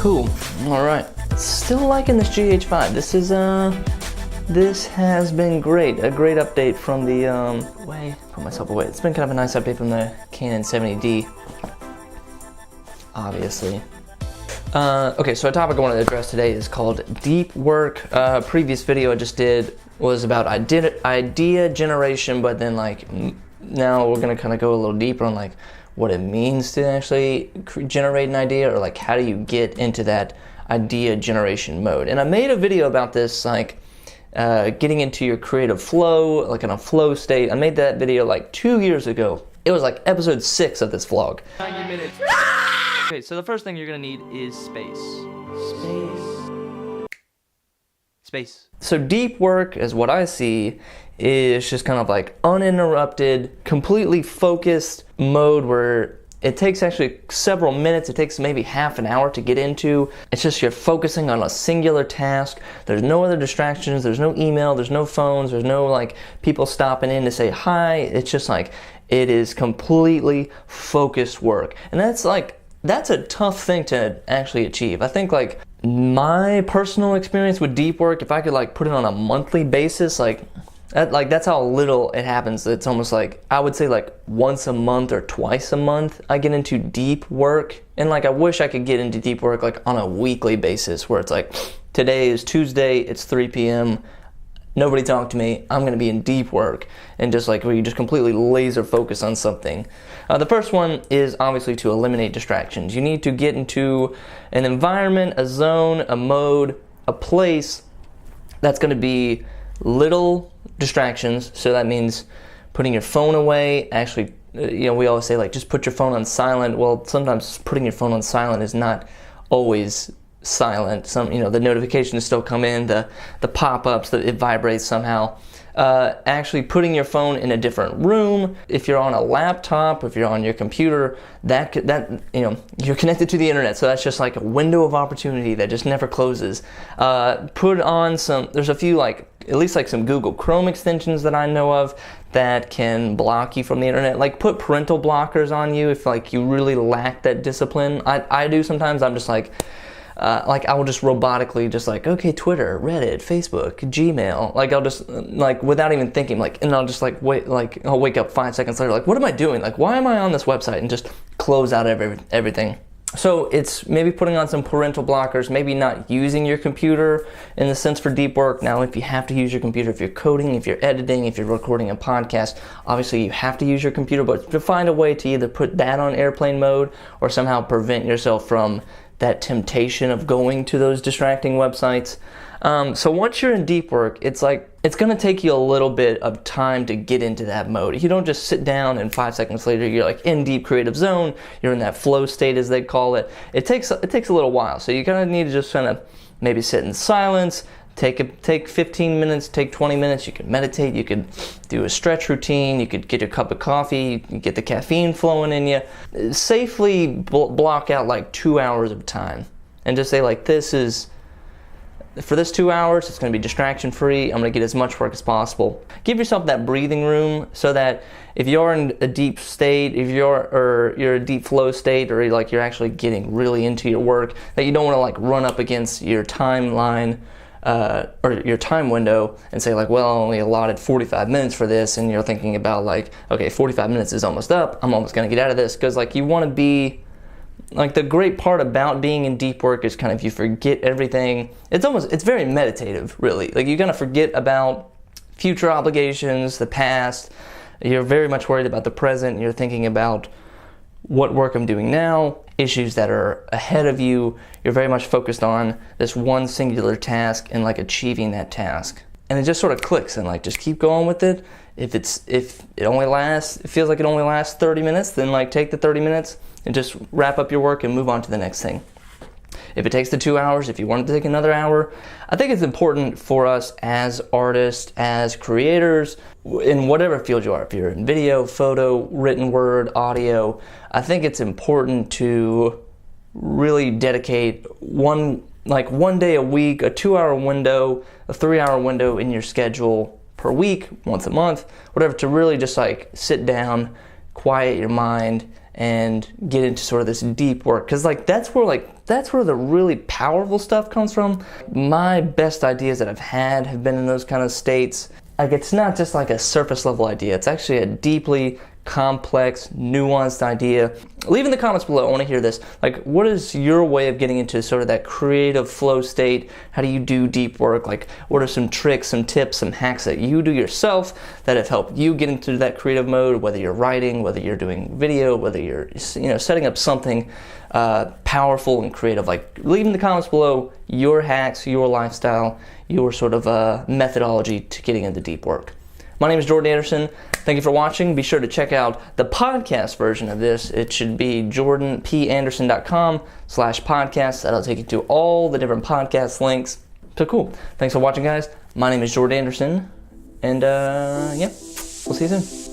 Cool. All right. Still liking this GH5. This has been great. A great update from the put myself away. It's been kind of a nice update from the Canon 70D. Obviously. Okay, so a topic I wanted to address today is called deep work. Previous video I just did was about idea generation, but then like now we're gonna kind of go a little deeper on like what it means to actually generate an idea, or like how do you get into that idea generation mode. And I made a video about this, like getting into your creative flow, like in a flow state. I made that video like 2 years ago. It was like episode 6 of this vlog. 90 minutes. Okay, so the first thing you're gonna need is space. Space. So deep work, is what I see, is just kind of like uninterrupted, completely focused mode where it takes actually several minutes, it takes maybe half an hour to get into. It's just you're focusing on a singular task. There's no other distractions, there's no email, there's no phones, there's no like people stopping in to say hi. It's just like, it is completely focused work. And that's a tough thing to actually achieve. I think like my personal experience with deep work, if I could like put it on a monthly basis, that's how little it happens. It's almost like, I would say like once a month or twice a month I get into deep work. And like I wish I could get into deep work like on a weekly basis, where it's like, today is Tuesday, it's 3 p.m. Nobody talk to me, I'm gonna be in deep work. And just like where you just completely laser focus on something. The first one is obviously to eliminate distractions. You need to get into an environment, a zone, a mode, a place that's gonna be little distractions. So that means putting your phone away. Actually, we always say like just put your phone on silent. Well, sometimes putting your phone on silent is not always silent. The notifications still come in, the pop-ups, that it vibrates somehow. Actually putting your phone in a different room. If you're on a laptop, if you're on your computer, you're connected to the internet, so that's just like a window of opportunity that just never closes. Put on there's a few at least some Google Chrome extensions that I know of that can block you from the internet. Like put parental blockers on you if like you really lack that discipline. I do sometimes. I'm just like I will just robotically just like, okay, Twitter, Reddit, Facebook, Gmail. Like I'll just without even thinking, and I'll just I'll wake up 5 seconds later, like what am I doing? Like why am I on this website? And just close out everything. So it's maybe putting on some parental blockers, maybe not using your computer in the sense for deep work. Now, if you have to use your computer, if you're coding, if you're editing, if you're recording a podcast, obviously you have to use your computer, but to find a way to either put that on airplane mode or somehow prevent yourself from that temptation of going to those distracting websites. So once you're in deep work, it's gonna take you a little bit of time to get into that mode. You don't just sit down and 5 seconds later you're like in deep creative zone, you're in that flow state as they call it. It takes a little while. So you kind of need to just kind of maybe sit in silence, take 15 minutes, take 20 minutes, you can meditate, you could do a stretch routine, you could get your cup of coffee, you get the caffeine flowing in you. Safely block out like 2 hours of time and just say like, for this 2 hours, it's going to be distraction free. I'm going to get as much work as possible. Give yourself that breathing room so that if you're in a deep state, if you're a deep flow state, or you're actually getting really into your work, that you don't want to run up against your timeline or your time window and say well, I only allotted 45 minutes for this, and you're thinking about okay, 45 minutes is almost up. I'm almost going to get out of this, because you want to be. The great part about being in deep work is kind of you forget everything. It's very meditative, really. You kind of forget about future obligations, the past. You're very much worried about the present. You're thinking about what work I'm doing now, issues that are ahead of you. You're very much focused on this one singular task and achieving that task. And it just sort of clicks, and just keep going with it. If it feels like it only lasts 30 minutes, then take the 30 minutes and just wrap up your work and move on to the next thing. If it takes the 2 hours, if you want to take another hour, I think it's important for us as artists, as creators, in whatever field you are. If you're in video, photo, written word, audio, I think it's important to really dedicate one day a week, a 2-hour window, a 3-hour window in your schedule per week, once a month, whatever, to really just sit down, quiet your mind, and get into sort of this deep work, because that's where the really powerful stuff comes from. My best ideas that I've had have been in those kind of states. Like, it's not just like a surface level idea, it's actually a deeply complex, nuanced idea. Leave in the comments below, I want to hear this. Like, what is your way of getting into sort of that creative flow state? How do you do deep work? Like, what are some tricks, some tips, some hacks that you do yourself that have helped you get into that creative mode, whether you're writing, whether you're doing video, whether you're, setting up something powerful and creative? Like, leave in the comments below your hacks, your lifestyle, your sort of methodology to getting into deep work. My name is Jordan Anderson. Thank you for watching. Be sure to check out the podcast version of this. It should be jordanpanderson.com/podcast. That'll take you to all the different podcast links. So cool. Thanks for watching, guys. My name is Jordan Anderson. And yeah, we'll see you soon.